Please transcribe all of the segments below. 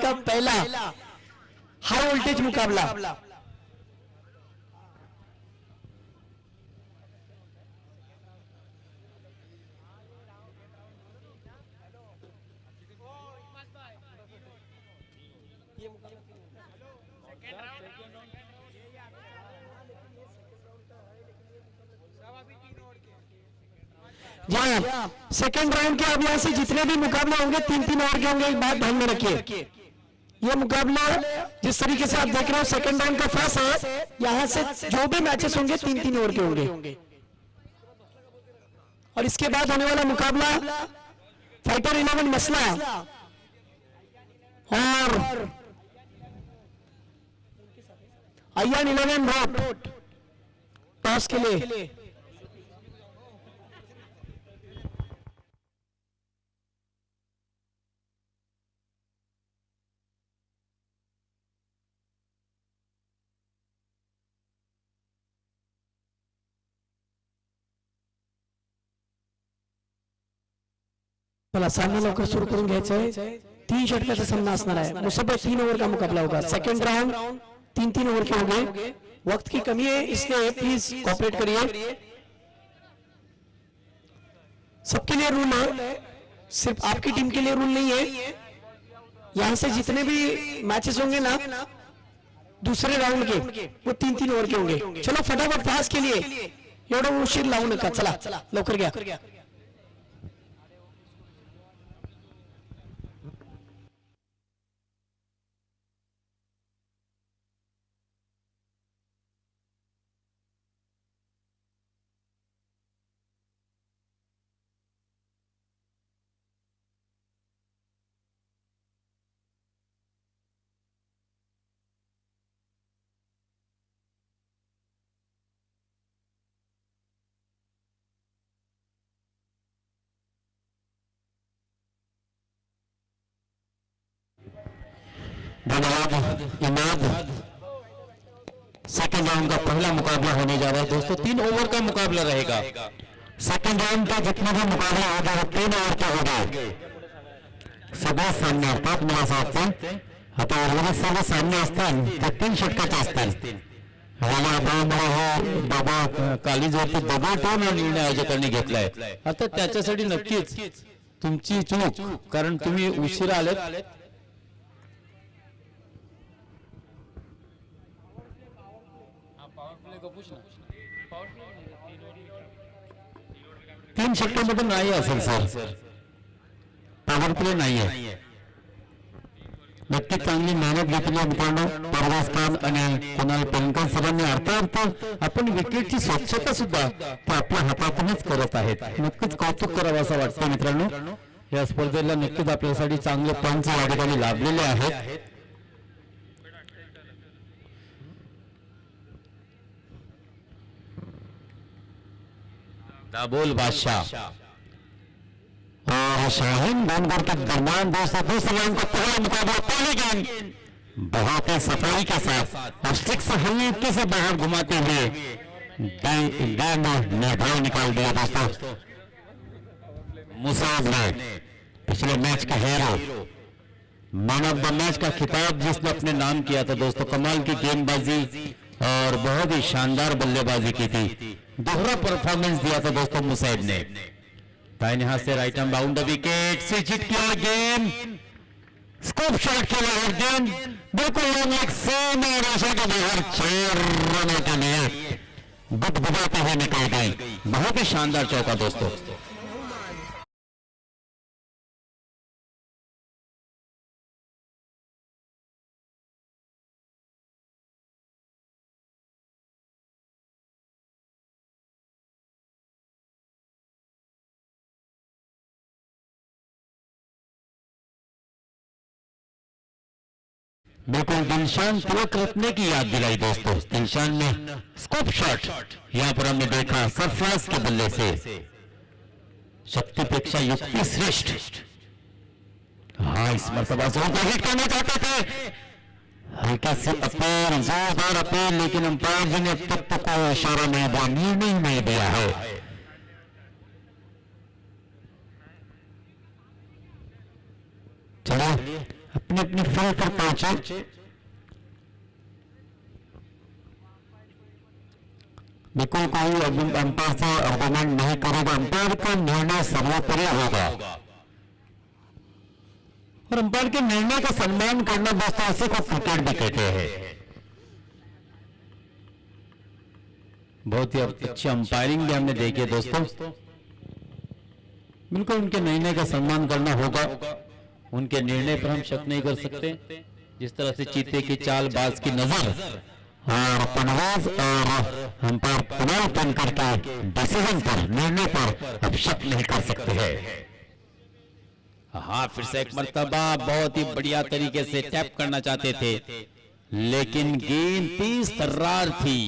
का पहला high voltage मुकाबला। जी हाँ, सेकेंड राउंड के अब यहाँ से जितने भी मुकाबले होंगे 3-3 ओवर के होंगे। एक बात ध्यान में रखिए, ये मुकाबला जिस तरीके से आप देख रहे हो सेकेंड राउंड का फर्स्ट है, यहाँ से जो भी मैचेस होंगे 3-3 ओवर के होंगे। और इसके बाद होने वाला मुकाबला फाइटर 11 मसला और आयन 11 रोड टॉस के लिए। चला सामने लवकर सुरू करून घ्यायचंय। 3 षटकाचा सामना असणार आहे। मुसब्बत 3 ओवर का मुकाबला होगा। सेकंड राउंड 3-3 ओवर के होंगे। वक्त की कमी है इसलिए प्लीज कोऑपरेट करिए। सबके लिए रूल है, सिर्फ आपकी टीम के लिए रूल नहीं है। यहां से जितने भी मैचेस होंगे ना दूसरे राउंड के वो 3-3 ओवर के होंगे। चलो फटाफट फास्ट के लिए एवढं उशीर लावू नका। चला लवकर घ्या। धन्यवाद इमाद। सेकेंड राउंड का पहला मुकाबला होने जा रहा है दोस्तों। 3 ओवर का मुकाबला रहेगा। सेकेंड राउंड का जितना भी मुकाबला होगा वो 3 ओवर का होगा। सगळे सामने असतात मला असं वाटतं। आता उर्वरित सर्व सामने असतात ते 3 षटकाचे असतील। बाबा कालीजवरती दगड ठेवून हा निर्णय आयोजकांनी घेतलाय। आता त्याच्यासाठी नक्कीच तुमची चूक, कारण तुम्ही उशिरा आलेत। 3 षटकांमध्ये नाही असेल सर, पॉवर प्ले नाही आहे। नक्की चांगली मेहनत घेतली मित्रांनो परवेज खान आणि कुणाल पेलकर सरांनी। अर्थात आपण विकेटची स्वच्छता सुद्धा ते आपल्या हातातूनच करत आहेत। नक्कीच कौतुक करावं असं वाटतं मित्रांनो। या स्पर्धेला नक्कीच आपल्यासाठी चांगले पंच या ठिकाणी लाभलेले आहेत। दाबोल बादशाह और शाहीन बनकर के दरमियान दोस्तों दूसरे राउंड का पहला मुकाबला। पहले गेंद बहुत ही सफाई के साथ और स्टिक से हल्के से बाहर घुमाते हुए गेंद ने भाव निकाल दिया दोस्तों। मुसाब ने पिछले मैच का hero, man of the match का खिताब जिसने अपने नाम किया था दोस्तों। कमाल की गेंदबाजी और बहुत ही शानदार बल्लेबाजी की थी। दोहरा परफॉर्मेंस दिया था दोस्तों मुसैब ने। दाहिने हाथ से राइट आर्म बाउंड विकेट से हिट किया गेंद। स्कूप शॉट खेला है गेंद बिल्कुल लॉन्ग लेग से निराशा के बाहर 4 रनों के लिए गुदगुदाते हुए निकल गई। बहुत ही शानदार चौका दोस्तों। बिल्कुल दिलशान तिलक रखने की याद दिलाई दोस्तों। दिलशान ने स्कूप शॉट यहां पर हमने देखा सरफराज के बल्ले से। शक्तिपेक्षा युक्ति श्रेष्ठ। हाँ इस मरतबा जोरदार हिट करना चाहते थे, हल्का सी अपील, जोरदार अपील, लेकिन अंपायर जी ने अब तक तो कोई इशारा नहीं दिया, निर्णय नहीं दिया है। चलिए अपने अपने फील्ड पर पहुंचे। बिल्कुल कोई अंपायर से आर्गुमेंट नहीं करेगा, अंपायर का निर्णय सर्वोपरि होगा और अंपायर के निर्णय का सम्मान करना दोस्तों इसी को क्रिकेट भी कहते हैं। बहुत ही अच्छी अंपायरिंग भी हमने देखी है दोस्तों। बिल्कुल उनके निर्णय का सम्मान करना होगा, उनके निर्णय पर हम शक नहीं कर सकते। जिस तरह से चीते की चाल, बाज की नजर और पनवाज और अंपायर कुणाल टेंकर के डिसीजन पर, निर्णय पर अब शक नहीं कर सकते हैं। हाँ, फिर से एक मर्तबा बहुत ही बढ़िया तरीके से टैप करना चाहते थे, लेकिन गेंद तेज तर्रार थी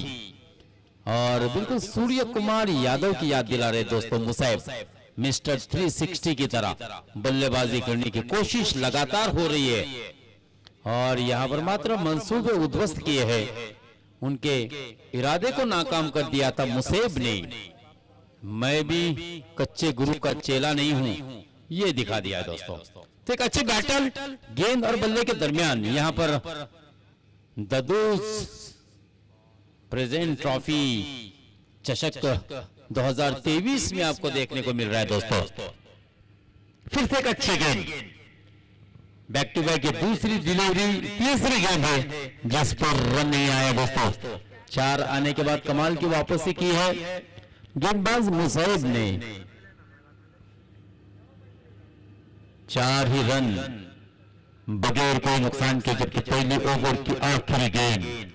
और बिल्कुल सूर्य कुमार यादव की याद दिला रहे दोस्तों मुसैब। मिस्टर 360 की तरह बल्लेबाजी करने की कोशिश लगातार हो रही है और यहां पर मात्र मंसूबे उद्ध्वस्त किए हैं। उनके इरादे को नाकाम कर दिया था मुसैब ने। मैं भी कच्चे गुरु का चेला नहीं हूं, ये दिखा दिया दोस्तों। तो एक अच्छी बैटल गेंद और बल्ले के दरमियान यहां पर ददूस प्रेजेंट ट्रॉफी चषक 2023 में आपको देखने को मिल रहा है दोस्तों। फिर से एक अच्छी गेंद, बैक टू बैक दूसरी डिलीवरी, तीसरी गेंद है जिस पर रन नहीं आया दोस्तों। 4 आने के बाद कमाल की वापसी की है गेंदबाज मुसैब ने। 4 ही रन बगैर कोई नुकसान के, जबकि पहले ओवर की आखिरी गेंद।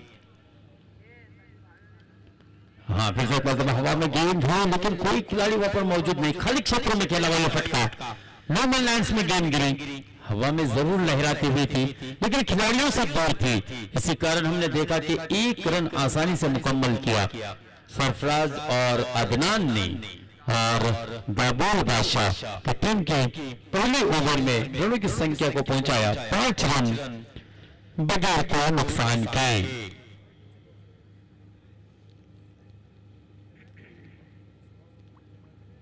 हाँ, फिर से मतलब हवा में गेंद हुई लेकिन कोई खिलाड़ी वहां पर मौजूद नहीं, खाली क्षेत्र में खेला हुआ ये फटका। नो मैन लैंड्स में गेंद गिरी, हवा में जरूर लहराती हुई थी लेकिन खिलाड़ियों से दूर थी। इसी कारण हमने देखा कि 1 रन आसानी से मुकम्मल किया सरफराज और अदनान ने और दाबुल बादशाह की टीम के पहले ओवर में रनों की संख्या को पहुंचाया 5 रन बगैर कोई नुकसान के।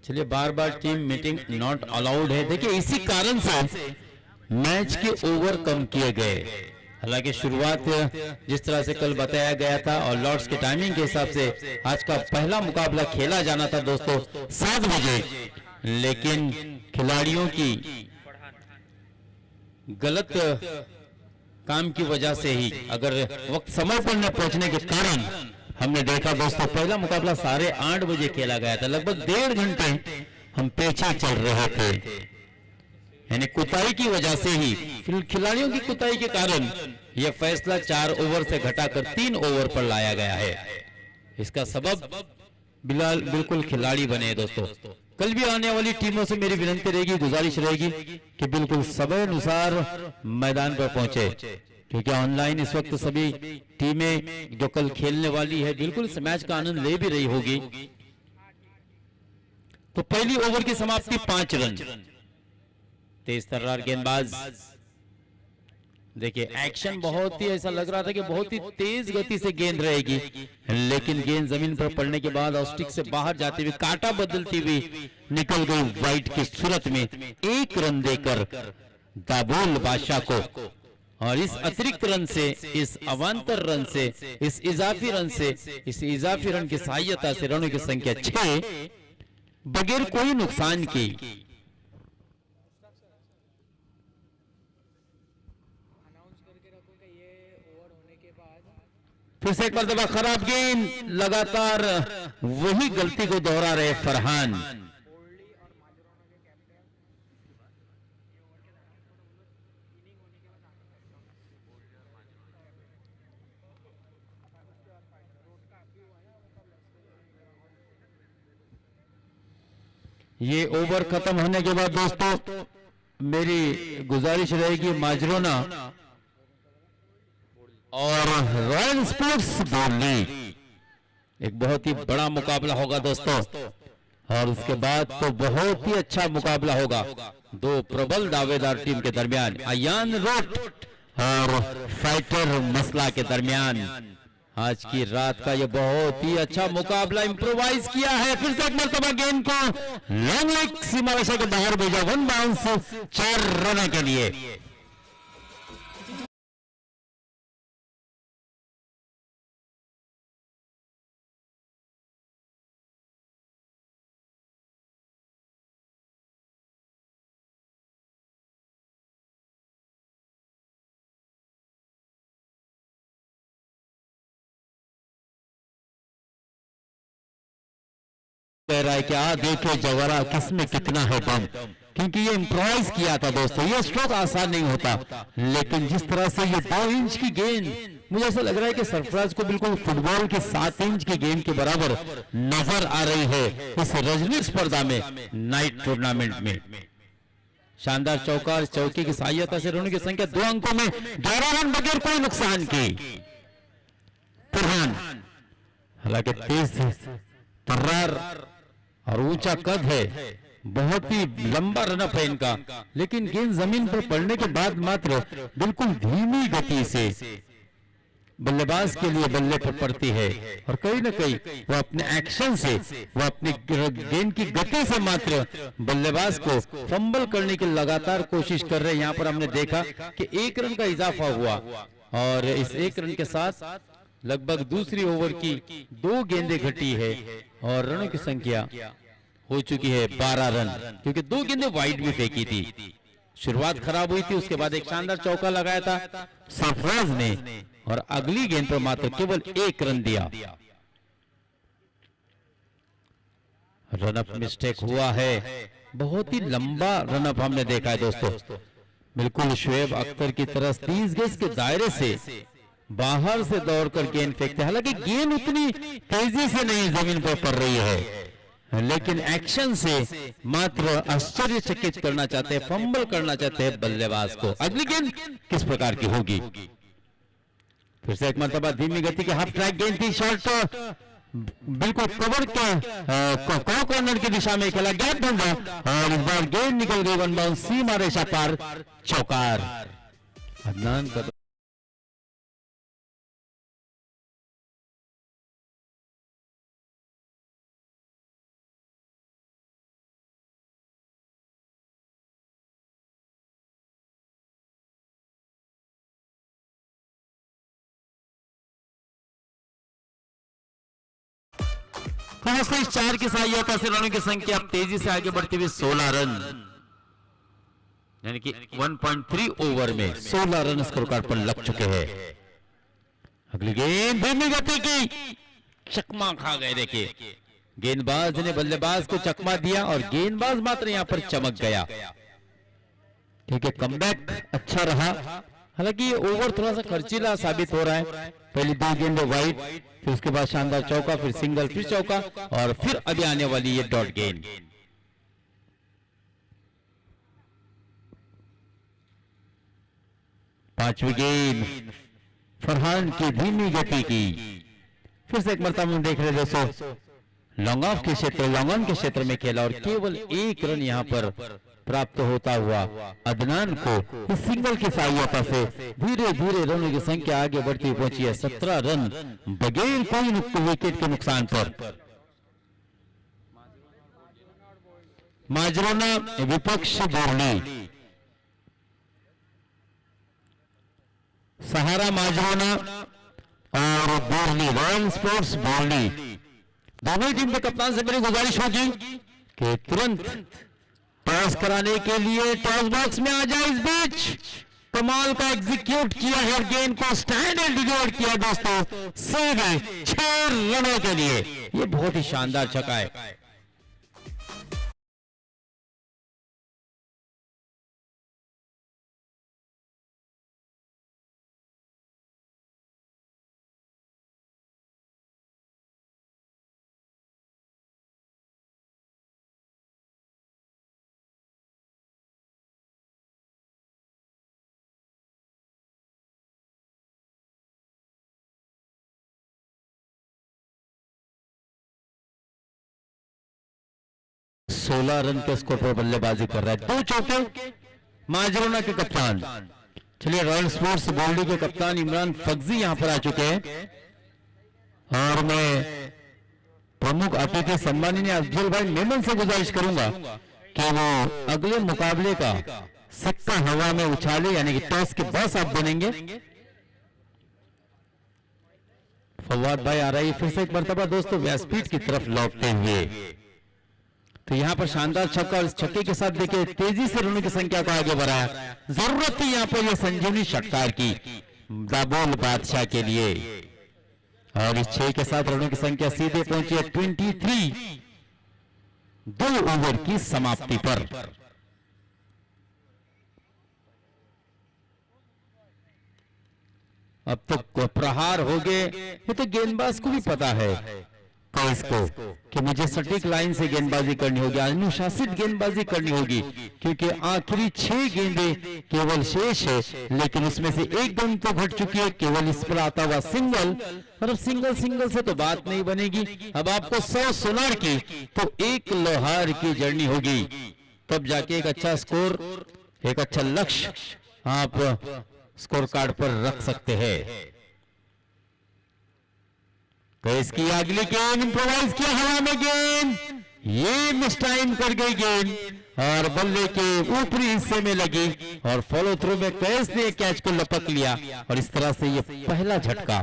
चलिए, बार बार टीम मीटिंग नॉट अलाउड है। देखिए, इसी कारण से मैच के ओवर कम किए गए। हालांकि शुरुआत जिस तरह से कल बताया गया था और लॉर्ड्स के टाइमिंग के हिसाब से आज का पहला मुकाबला खेला जाना था दोस्तों 7 बजे, लेकिन खिलाड़ियों की गलत काम की वजह से ही, अगर वक्त समय पर न पहुंचने के कारण हमने देखा दोस्तों पहला मुकाबला 8:30 बजे खेला गया था। लगभग 1.5 घंटे हम पीछे चल रहे थे, यानी कुताई की वजह से ही, खिलाड़ियों की कुताई के कारण यह फैसला 4 ओवर से घटाकर 3 ओवर पर लाया गया है। इसका सबब बिल्कुल खिलाड़ी बने हैं दोस्तों। कल भी आने वाली टीमों से मेरी विनती रहेगी, गुजारिश रहेगी कि बिल्कुल समय अनुसार मैदान पर पहुंचे, क्योंकि ऑनलाइन इस वक्त सभी टीमें जो कल खेलने वाली है बिल्कुल इस मैच का आनंद ले भी रही होगी। तो पहली ओवर की समाप्ति 5 रन। तेज तर्रार गेंदबाज, देखिए एक्शन बहुत ही ऐसा लग रहा था कि बहुत ही तेज गति से गेंद रहेगी, लेकिन गेंद जमीन पर पड़ने के बाद स्टिक से बाहर जाती हुई, कांटा बदलती हुई निकल गई वाइड की सूरत में। 1 रन देकर दाबुल बादशाह को, और इस अतिरिक्त रन से, इस अवांतर रन से, इस इजाफी रन से, इस इजाफी रन की सहायता से रनों की संख्या 6 बगैर कोई नुकसान की। फिर से एक मरतबा खराब गेंद, लगातार वही गलती को दोहरा रहे फरहान। ये ओवर खत्म होने के बाद दोस्तों मेरी गुजारिश रहेगी माजरोना और रॉयल स्पोर्ट्स दिल्ली, एक बहुत ही बड़ा मुकाबला होगा दोस्तों, और उसके बाद तो बहुत ही अच्छा मुकाबला होगा 2 प्रबल दावेदार टीम के दरमियान, अयान रोट और फाइटर मसला के दरमियान। आज की रात का ये बहुत ही अच्छा मुकाबला इंप्रोवाइज किया है। फिर से एक मरतबा गेंद को लॉन्ग लेग सीमा रेखा के बाहर भेजा, 1 बाउंस 4 रनों के लिए। कह रहा है कि देखो जवारा किसमें कितना है दम, क्योंकि ये इम्प्रोवाइज किया था दोस्तों। ये स्ट्रोक आसान नहीं होता, लेकिन जिस तरह से ये 2 इंच की गेंद, मुझे ऐसा लग रहा है कि सरफराज को बिल्कुल फुटबॉल के 7 इंच की गेंद के बराबर नजर आ रही है इस रजनी स्पर्धा में, नाइट टूर्नामेंट में। शानदार चौका, चौके की सहायता से रनों की संख्या 2 अंकों में 11 रन बगैर कोई नुकसान की। फरहान हालांकि तेज तर्रार और ऊंचा कद है, बहुत ही लंबा रनअप है इनका, लेकिन गेंद जमीन पर पड़ने के बाद मात्र बिल्कुल धीमी गति से बल्लेबाज के लिए बल्ले पर पड़ती है, और कहीं ना कहीं वो अपने एक्शन से, वो अपनी गेंद की गति से मात्र बल्लेबाज को फंबल करने की लगातार कोशिश कर रहे हैं। यहाँ पर हमने देखा कि 1 रन का इजाफा हुआ, और इस 1 रन के साथ लगभग दूसरी ओवर की 2 गेंदें घटी है, और रनों की संख्या हो चुकी है 12 रन, क्योंकि 2 गेंदें वाइड भी फेंकी थी। शुरुआत खराब हुई थी, उसके बाद एक शानदार चौका लगाया था सरफराज ने, और अगली गेंद पर मात्र केवल 1 रन दिया। रनअप मिस्टेक हुआ है, बहुत ही लंबा रनअप हमने देखा है दोस्तों। बिल्कुल शुएब अख्तर की तरह 30 गज के दायरे से बाहर से दौड़कर गेंद फेंकते, हालांकि गेंद उतनी तेजी से नहीं जमीन पर पड़ रही है, लेकिन एक्शन से मात्र आश्चर्यचकित करना चाहते हैं, फंबल करना चाहते हैं बल्लेबाज को। अगली गेंद किस प्रकार की होगी? फिर से एक मरतबा धीमी गति की हाफ ट्रैक गेंद थी, शॉट बिल्कुल कवर के कॉर्नर की दिशा में खेला, गैप ढूंढा, और इस बार गेंद निकल गई वन बाउंस, सीमा रेखा पार, चौकार। अदनान का इस 4 की सहायता से रनों की संख्या अब तेजी से आगे बढ़ती हुई 16 रन, यानी कि 1.3 ओवर में 16 रन स्कोर कार्ड पर लग चुके हैं। अगली गेंद धीमी गति की, चकमा खा गए। देखिए गेंदबाज ने बल्लेबाज को चकमा दिया, और गेंदबाज मात्र यहां पर चमक गया। ठीक है, कमबैक अच्छा रहा, हालांकि ये ओवर थोड़ा सा खर्चीला साबित हो रहा है। पहली 2 गेंदें वाइड, फिर उसके बाद शानदार चौका, फिर सिंगल, फिर चौका, और फिर अभी आने वाली ये डॉट गेंद। पांचवी गेंद फरहान की धीमी गति की, फिर से एक मरतबा हम देख रहे दोस्तों, लॉन्ग ऑफ के क्षेत्र, लॉन्ग ऑन के क्षेत्र में खेला, और केवल 1 रन यहां पर प्राप्त होता हुआ अदनान को इस सिंगल की सहायता से धीरे धीरे रनों की संख्या आगे बढ़ती पहुंची है 17 रन बगैर कोई विकेट के नुकसान पर। माजरोना विपक्ष बोर्ली, सहारा माजरोना और बोर्ली, रॉयल स्पोर्ट्स बोर्ली, दोनों टीम के कप्तान से मेरी गुजारिश होगी कि तुरंत टॉस कराने के लिए टॉस बॉक्स में आ जाए। इस बीच कमाल का एग्जीक्यूट किया है और गेंद को स्टैंडर्ड डिलीवर किया दोस्तों, सीधे 6 रनों के लिए। ये बहुत ही शानदार छक्का है। सोलह रन के स्कोर पर बल्लेबाजी कर रहा है, 2 चौके माजरोना के कप्तान। चलिए, रॉयल स्पोर्ट्स बोर्डी के कप्तान इमरान फगजी यहां पर आ चुके हैं, और मैं प्रमुख अतिथि सम्माननीय अफजल भाई मेमन से गुजारिश करूंगा कि वो अगले मुकाबले का सिक्का हवा में उछाले, यानी कि टॉस के बॉस आप बनेंगे। फवाद भाई आ रही है फिर से एक मरतबा दोस्तों व्यासपीठ की तरफ लौटते हुए। तो यहां पर शानदार छक्का, और इस छक्के के साथ देखिए तेजी से रनों की संख्या को आगे बढ़ाया। जरूरत थी यहां पर यह संजीवनी षटकार की दाबोल बादशाह के लिए, और इस 6 के साथ रनों की संख्या सीधे पहुंची है 23। 2 ओवर की समाप्ति पर। अब तो प्रहार हो गए। ये तो गेंदबाज को भी पता है कैस को कि मुझे सटीक लाइन से गेंदबाजी करनी होगी, अनुशासित गेंदबाजी करनी होगी, क्योंकि आखिरी 6 गेंदें केवल शेष है, लेकिन उसमें से एक गेंद तो घट चुकी है, केवल इस पर आता हुआ सिंगल। और अब सिंगल से तो बात नहीं बनेगी। अब आपको 100 सोनार की तो 1 लोहार की जर्नी होगी, तब जाके एक अच्छा स्कोर, एक अच्छा लक्ष्य आप स्कोर कार्ड पर रख सकते हैं। तो इसकी अगली गेंद इम्प्रोवाइज किया, हवा में गेंद, ये मिस टाइम कर गई गेंद और बल्ले के ऊपरी हिस्से में लगी और फॉलो थ्रू में कैस ने कैच को लपक लिया और इस तरह से ये पहला झटका।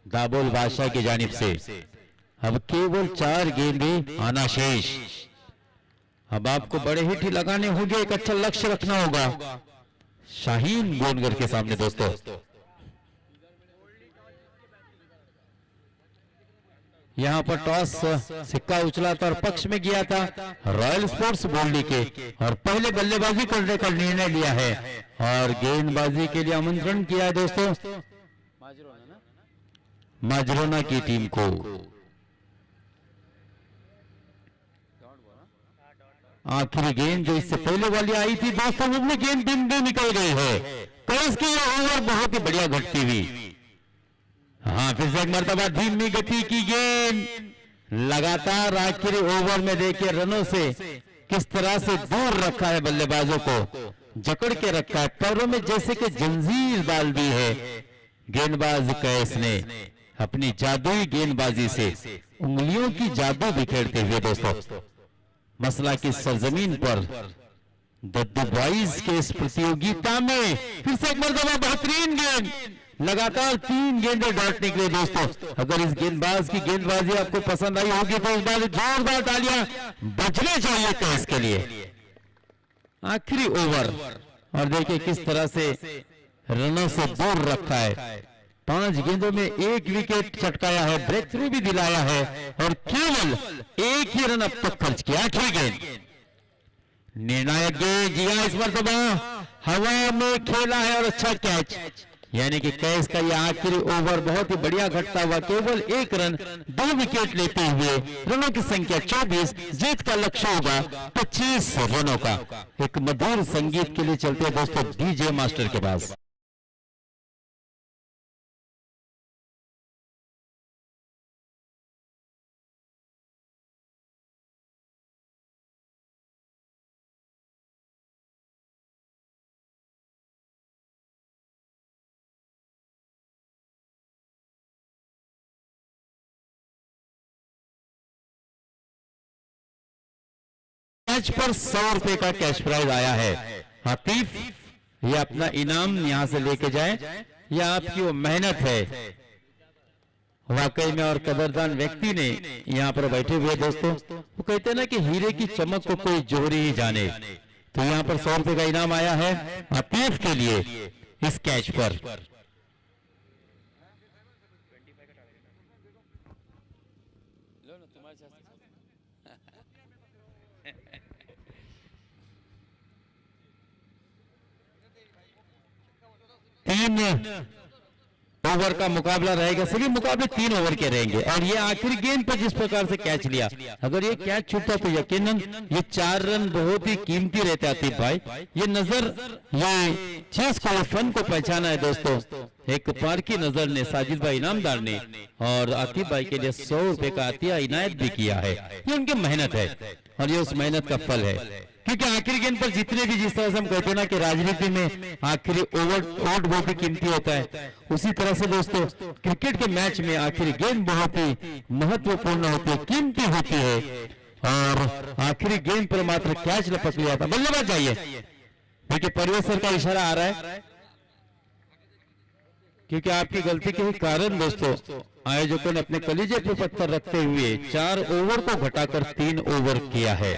दाबोल बादशाह की जानिब से अब केवल 4 गेंदें आना शेष। अब आपको बड़े हिट लगाने होंगे, एक अच्छा लक्ष्य रखना होगा शाहीन गोनगर के सामने। दोस्तों यहां पर टॉस सिक्का उछला था और पक्ष में गया था रॉयल स्पोर्ट्स बोल्डी के और पहले बल्लेबाजी करने का निर्णय लिया है और गेंदबाजी के लिए आमंत्रण किया है दोस्तों माजरोना की टीम को। आखिरी गेंद जो इससे पहले वाली आई थी दोस्तों, उसमें गेंद बिंदु निकल गई है, तो इसकी ओवर बहुत ही बढ़िया घटती हुई। हाँ, फिर से एक मरतबा धीमी गति की गेंद, लगातार आखिरी ओवर में देखिए रनों से किस तरह से दूर रखा है, बल्लेबाजों को जकड़ के रखा है, पैरों में जैसे कि जंजीर डाल दी है गेंदबाज कैस ने अपनी जादुई गेंदबाजी से, उंगलियों की जादू बिखेरते हुए। दोस्तों मसला की सरजमीन पर दद्दू बॉयज के इस प्रतियोगिता में फिर से एक मरतबा बेहतरीन गेंद, लगातार 3 गेंदें डॉट निकले। दोस्तों अगर इस गेंदबाज की गेंदबाजी आपको पसंद आई होगी तो इस बार जोरदार तालियां बजने चाहिए कैस के लिए। आखिरी ओवर और देखिए किस तरह से रनों से दूर रखा है, 5 गेंदों में 1 विकेट चटकाया है, ब्रेक थ्रू भी दिलाया है और केवल 1 ही रन अब तक खर्च किया। आखिरी गेंद निर्णायक गेंद, जी हां, इस मरतबा हवा में खेला है और अच्छा कैच, यानी कि कैस का यह आखिरी ओवर बहुत ही बढ़िया घटता हुआ, केवल 1 रन 2 विकेट लेते हुए रनों की संख्या 24, जीत का लक्ष्य होगा 25 रनों का। एक मधुर संगीत के लिए चलते हैं दोस्तों डीजे मास्टर के पास। मैच पर 100 रुपए का कैश प्राइज आया है। हतीफ ये अपना इनाम यहां से लेके जाए, यह आपकी वो मेहनत है वाकई में, और कदरदान व्यक्ति ने यहाँ पर बैठे हुए दोस्तों, वो कहते हैं ना कि हीरे की चमक को कोई जोहरी ही जाने, तो यहाँ पर 100 रुपए का इनाम आया है हतीफ के लिए इस कैच पर। तीन ओवर का मुकाबला रहेगा, सभी मुकाबले 3 ओवर के रहेंगे और ये आखिरी गेंद पर जिस प्रकार से कैच लिया, अगर ये कैच छूटता तो यकीनन ये 4 रन बहुत ही कीमती रहते आतिफ भाई। ये नजर, ये चेस को, फन को पहचाना है दोस्तों एक पार की नजर ने, साजिद भाई इनामदार ने, और आतिफ भाई के लिए 100 रुपए का अतिया इनायत भी किया है। ये उनकी मेहनत है और ये उस मेहनत का फल है। क्योंकि आखिरी गेंद पर जितने भी, जिस तरह से हम कहते हैं ना कि राजनीति में आखिरी वोट बहुत ही कीमती होता है, उसी तरह से दोस्तों क्रिकेट के मैच में आखिरी गेंद बहुत ही महत्वपूर्ण होती है, कीमती होती है। और आखिरी गेंद पर मात्र कैच लपक लिया था। बल्लेबाज जाइए, देखिए परिवेश का इशारा आ रहा है, क्योंकि आपकी गलती के ही कारण दोस्तों आयोजकों ने अपने कलीजे पर पत्थर रखते हुए 4 ओवर को घटाकर 3 ओवर किया है।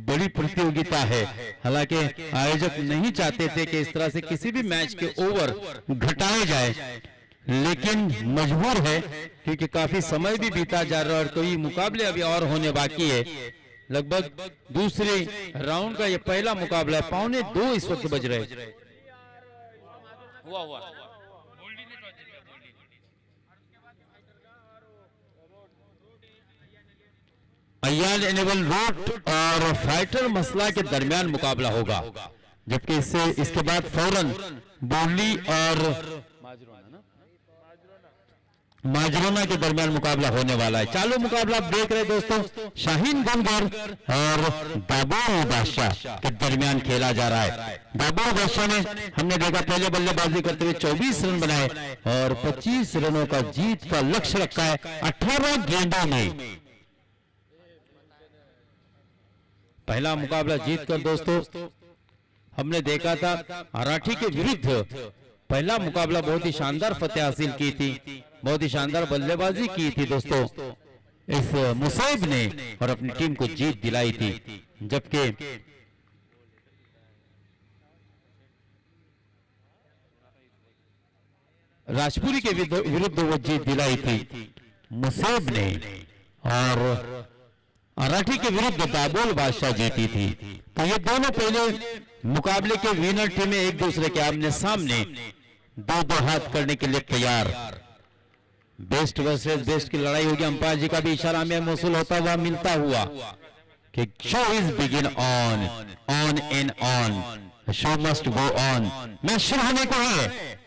बड़ी प्रतियोगिता है, हालांकि आयोजक नहीं चाहते थे कि इस तरह से किसी भी मैच के ओवर घटाए जाए, लेकिन मजबूर है क्योंकि काफी समय भी बीता जा रहा है और कई मुकाबले अभी और होने बाकी है। लगभग दूसरे राउंड का ये पहला मुकाबला है, 1:45 इस वक्त बज रहे। हुआ अय्यान एनेबल रोड और फाइटर मसला के दरमियान मुकाबला होगा, जबकि इसके बाद फौरन बोली और माजरोना के दरमियान मुकाबला होने वाला है। चालू मुकाबला आप देख रहे दोस्तों, शाहीन गुनगर और दाबूल बादशाह के दरमियान खेला जा रहा है। दाबूल बादशाह ने हमने देखा पहले बल्लेबाजी करते हुए 24 रन बनाए और 25 रनों का जीत का लक्ष्य रखा है 18 गेंदों में। पहला मुकाबला जीतकर दोस्तों हमने देखा था मराठी के विरुद्ध पहला मुकाबला बहुत ही शानदार फतेह हासिल की थी, बहुत ही शानदार बल्लेबाजी की थी दोस्तों इस मुसैब ने और अपनी टीम को जीत दिलाई थी। जबकि राजपुरी के विरुद्ध वो जीत दिलाई थी मुसैब ने और मराठी के विरुद्ध दाबोल बादशाह जीती थी। तो ये दोनों पहले मुकाबले के विनर टीमें एक दूसरे के आमने सामने 2-2 हाथ करने के लिए तैयार। बेस्ट वर्सेस बेस्ट की लड़ाई होगी। अंपायर जी का भी इशारा हमें मौसूल होता हुआ मिलता हुआ कि show is begin on and on, show must go on. Match शुरू होने को है,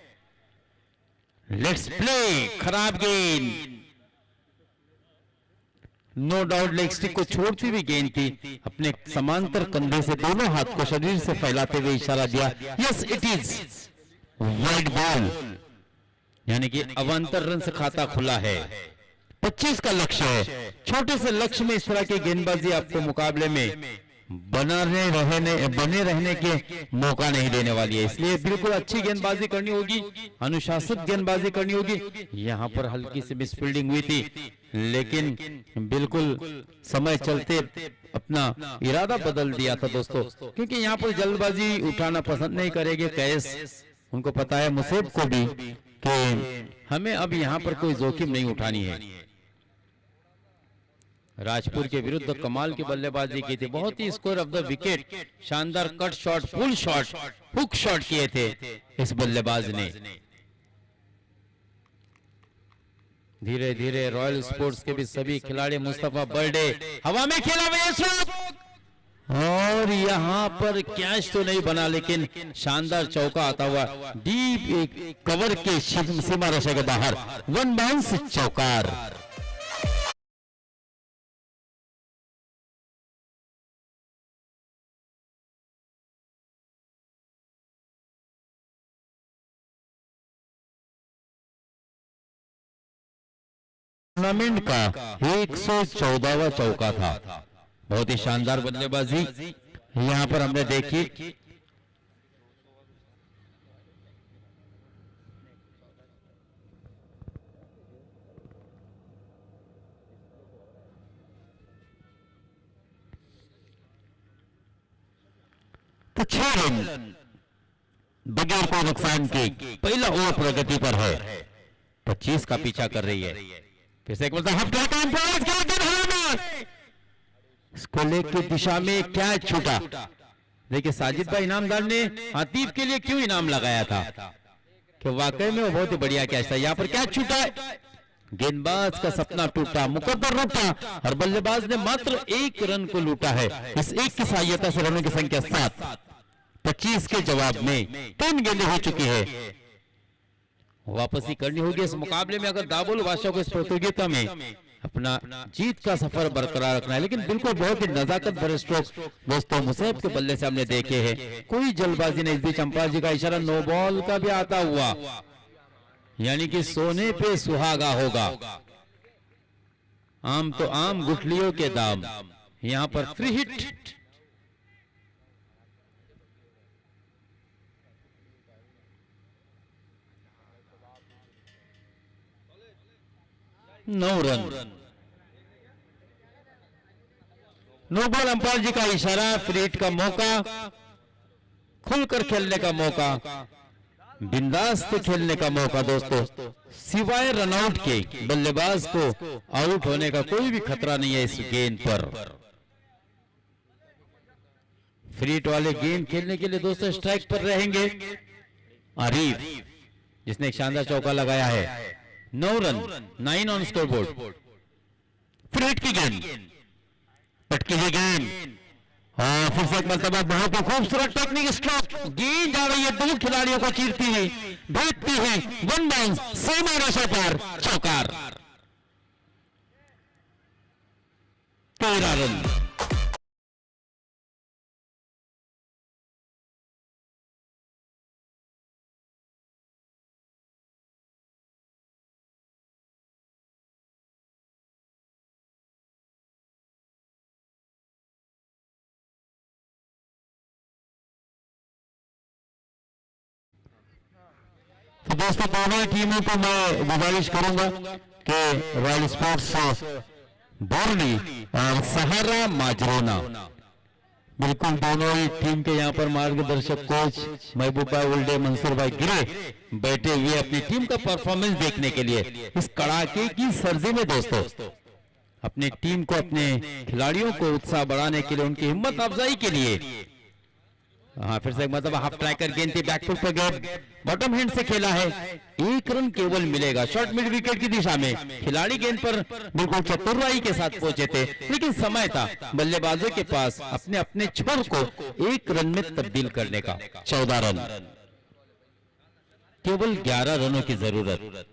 लेट्स प्ले। खराब गेंद, नो डाउट लेग स्टिक को छोड़ती हुई गेंद थी, अपने समांतर कंधे से दोनों हाथ को शरीर से फैलाते हुए इशारा दिया, yes it is wide ball, यानी कि अवांतर रन से खाता खुला है। 25 का लक्ष्य है। छोटे से लक्ष्य में इस तरह की गेंदबाजी आपको मुकाबले में बने रहने के मौका नहीं देने वाली है, इसलिए बिल्कुल अच्छी गेंदबाजी करनी होगी, अनुशासित गेंदबाजी करनी होगी। यहां पर हल्की सी मिसफील्डिंग हुई थी, लेकिन बिल्कुल समय चलते अपना इरादा बदल दिया था दोस्तों, क्योंकि यहां पर जल्दबाजी उठाना पसंद नहीं करेंगे कैस। उनको पता है मुसैब को भी कि हमें अब यहां पर कोई जोखिम नहीं उठानी है। राजपुर के विरुद्ध कमाल की बल्लेबाजी की थी, बहुत ही स्कोर ऑफ द विकेट, शानदार cut shot, pull shot, hook shot किए थे इस बल्लेबाज ने। धीरे धीरे रॉयल स्पोर्ट्स के भी सभी खिलाड़ी, मुस्तफा बर्डे हवा में खेला और यहां पर कैच तो नहीं बना, लेकिन शानदार चौका आता हुआ डीप कवर के सीमा रेखा के बाहर, 1 बाउंस चौकार। टूर्नामेंट का 114वां चौका था, बहुत ही शानदार बल्लेबाजी यहां पर हमने देखी। तो 6 रन बगैर कोई नुकसान के पहला ओवर प्रगति पर है, 25 का पीछा कर रही है। फिर से एक इसको लेके दिशा में कैच छूटा। देखिए साजिद भाई इनामदार ने आतिफ के लिए क्यों इनाम लगाया था कि वाकई में वो बहुत ही बढ़िया कैच था। यहाँ पर कैच छूटा है, गेंदबाज का सपना टूटा, मुकद्दर रूठा और बल्लेबाज ने मात्र 1 रन को लूटा है। इस 1 की सहायता से रनों की संख्या 7। 25 के जवाब में 3 गेंदें हो चुकी है, वापसी करनी होगी इस मुकाबले में। अगर दाबुल बादशाह को इस प्रतियोगिता में अपना जीत का सफर बरकरार रखना है। लेकिन बिल्कुल बहुत ही नजाकत भरे स्ट्रोक दोस्तों मुसैब के बल्ले से हमने देखे हैं, कोई जल्दबाजी नहीं। इस बीच अंपायर जी का इशारा नो बॉल का भी आता हुआ, यानी कि सोने पे सुहागा होगा। आम तो आम गुठलियों के दाम, यहां पर free hit. No run, no ball. Umpire ji का इशारा, फ्री हिट का मौका, खुलकर खेलने का मौका, बिंदास खेलने का मौका दोस्तों। सिवाय रनआउट के बल्लेबाज को आउट होने का कोई भी खतरा नहीं है इस गेंद पर। फ्री हिट वाले गेंद खेलने के लिए दोस्तों स्ट्राइक पर रहेंगे आरिफ, जिसने एक शानदार चौका लगाया है। 9 run, 9 on score board. Free hit की गेंद, पटकी हुई गेंद और फिर से एक मरतबा बहुत ही खूबसूरत टेक्निक स्ट्रोक, गेंद जा रही है दो खिलाड़ियों को चीरती हुई, भेजती हुई, वन बाउंस, सीमा रेखा पर चौकार। 13 रन। तो दोस्तों दोनों टीमों को मैं गुजारिश करूंगा कि रॉयल स्पोर्ट्स बोरली और सहारा माजरोना, बिल्कुल दोनों ही टीम के यहाँ पर मार्गदर्शक कोच महबूब भाई उल्डे, मंसूर भाई गिरे बैठे हुए अपनी टीम का परफॉर्मेंस देखने के लिए इस कड़ाके की सर्दी में दोस्तों अपनी टीम को, अपने खिलाड़ियों को उत्साह बढ़ाने के लिए, उनकी हिम्मत अफजाई के लिए। हाँ फिर से एक मतलब हाफ ट्रैकर गेंद थी, बैकफुट पर गए, बॉटम हैंड से खेला है, 1 रन केवल मिलेगा। शॉर्ट मिड विकेट की दिशा में खिलाड़ी गेंद पर बिल्कुल चतुराई के साथ पहुंचे थे, लेकिन समय था बल्लेबाजों के पास अपने अपने छोर को 1 रन में तब्दील करने का। 14 रन, केवल 11 रनों की जरूरत,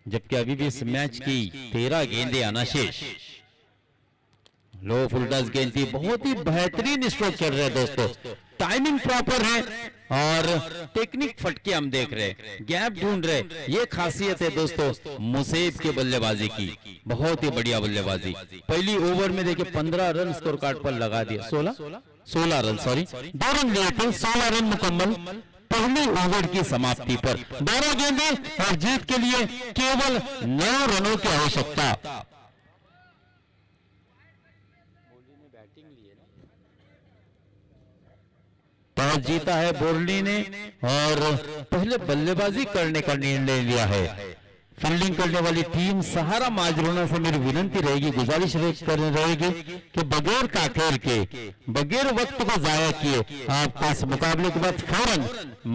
जबकि अभी भी इस मैच की 13 गेंदें आना शेष। लो फुलटस गेंद थी, बहुत ही बेहतरीन स्ट्रोक चल रहे हैं दोस्तों, टाइमिंग प्रॉपर है और टेक्निक फटके हम देख रहे हैं, गैप ढूंढ रहे, ये खासियत है दोस्तों मुसेब के बल्लेबाजी की, बहुत ही बढ़िया बल्लेबाजी। पहली ओवर में देखिए 15 रन स्कोर कार्ड पर लगा दिया, 16 रन, सॉरी 2 रन लिए थे, 16 रन मुकम्मल पहले ओवर की समाप्ति पर। 12 गेंदें और जीत के लिए केवल 9 रनों की आवश्यकता। टॉस जीता है बोरली ने और पहले बल्लेबाजी करने का निर्णय लिया है। फील्डिंग करने वाली टीम सहारा माजरोना से मेरी विनती रहेगी, गुजारिश रहेगी कि बगैर ताखीर के, बगैर वक्त को जाया किए आपको इस मुकाबले के बाद फौरन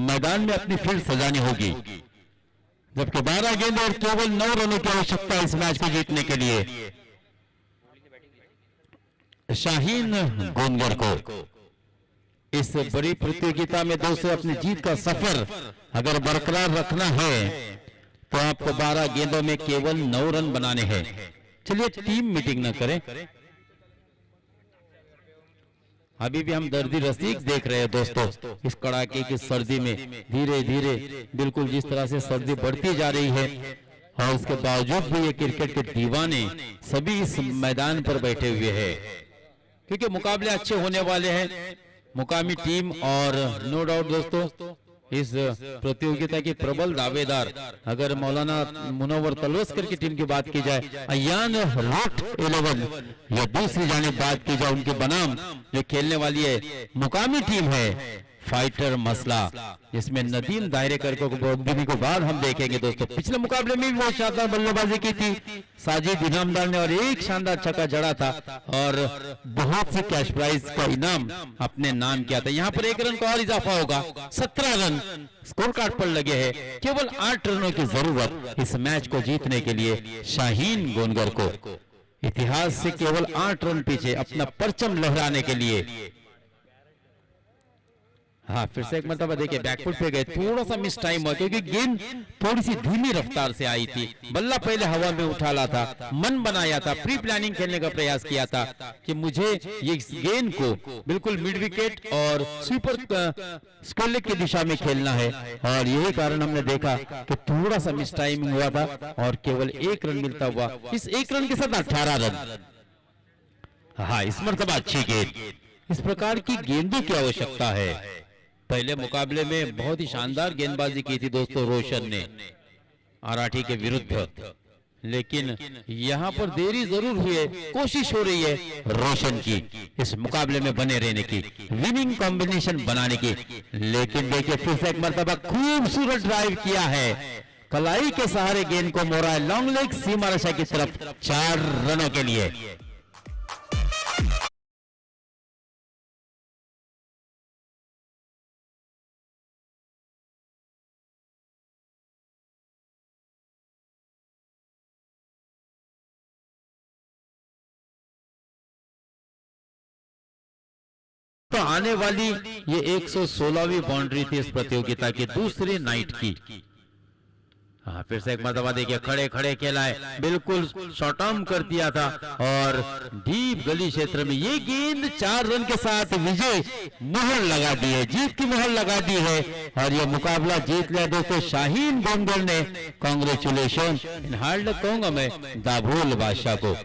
मैदान में अपनी फील्ड सजानी होगी। जबकि 12 गेंद और केवल 9 रनों की आवश्यकता इस मैच को जीतने के लिए। शाहीन गोनगर को इस बड़ी प्रतियोगिता में दोस्तों अपनी जीत का सफर अगर बरकरार रखना है तो आपको 12 गेंदों में केवल 9 रन बनाने हैं। चलिए टीम मीटिंग न करें, अभी भी हम दर्दी रसीक देख रहे हैं दोस्तों इस कड़ाके की सर्दी में। धीरे धीरे बिल्कुल जिस तरह से सर्दी बढ़ती जा रही है और उसके बावजूद भी ये क्रिकेट के दीवाने सभी इस मैदान पर बैठे हुए हैं, क्योंकि मुकाबले अच्छे होने वाले हैं। मुकामी टीम और नो डाउट दोस्तों इस प्रतियोगिता की प्रबल दावेदार अगर मौलाना मुनव्वर तलवस्कर की टीम की बात की जाए, अयान रूट 11 या दूसरी जानिब बात की जाए उनके बनाम जो खेलने वाली है मुकामी टीम है फाइटर मसला, जिसमें नदीम दायरेकर को बहुत दिनों के बाद हम देखेंगे दोस्तों। पिछले मुकाबले में भी बहुत शानदार बल्लेबाजी की थी साजिद इनामदार ने और एक शानदार छक्का जड़ा था और बहुत सी कैश प्राइज का इनाम अपने नाम किया था। यहाँ पर 1 रन का और इजाफा होगा, 17 रन स्कोर कार्ड पर लगे हैं। केवल 8 रनों की जरूरत इस मैच को जीतने के लिए शाहीन गोनगर को, इतिहास से केवल 8 रन पीछे अपना परचम लहराने के लिए। हाँ, फिर से एक मरतबा देखिए बैकफुट पे गए, थोड़ा सा मिस टाइम हुआ क्योंकि गेंद थोड़ी सी धीमी रफ्तार से आई थी। बल्ला पहले हवा में उछाला था, मन बनाया था, प्री प्लानिंग खेलने का प्रयास किया था कि मुझे ये गेंद को बिल्कुल मिड विकेट और स्वीपर स्क्वायर लेग की दिशा में खेलना है, और यही कारण हमने देखा कि थोड़ा सा मिस टाइमिंग हुआ था और केवल 1 रन मिलता हुआ। इस 1 रन के साथ 18 रन। हाँ, इस मरतबा अच्छी गेंद। इस प्रकार की गेंदों की आवश्यकता है। पहले मुकाबले में बहुत ही शानदार गेंदबाजी की थी दोस्तों रोशन ने आराठी के विरुद्ध, लेकिन यहाँ पर देरी जरूर हुई है। कोशिश हो रही है रोशन की इस मुकाबले में बने रहने की, विनिंग कॉम्बिनेशन बनाने की, लेकिन देखिए फिर से एक मरतबा खूबसूरत ड्राइव किया है, कलाई के सहारे गेंद को मोड़ा है लॉन्ग लेग सीमा रेखा की तरफ 4 रनों के लिए। तो आने वाली ये 116वीं बाउंड्री थी इस प्रतियोगिता की दूसरे नाइट की। हाँ, फिर से एक मरतबा देखिए खड़े खड़े खेला है, बिल्कुल शॉर्ट आर्म कर दिया था और डीप गली क्षेत्र में ये गेंद 4 रन के साथ विजय मुहर लगा दी है, जीत की मुहर लगा दी है और ये मुकाबला जीत लिया दोस्तों शाहीन गोंगल ने। कांग्रेचुलेशन, इन हार्ड कहूंगा मैं दाभोल बादशाह को।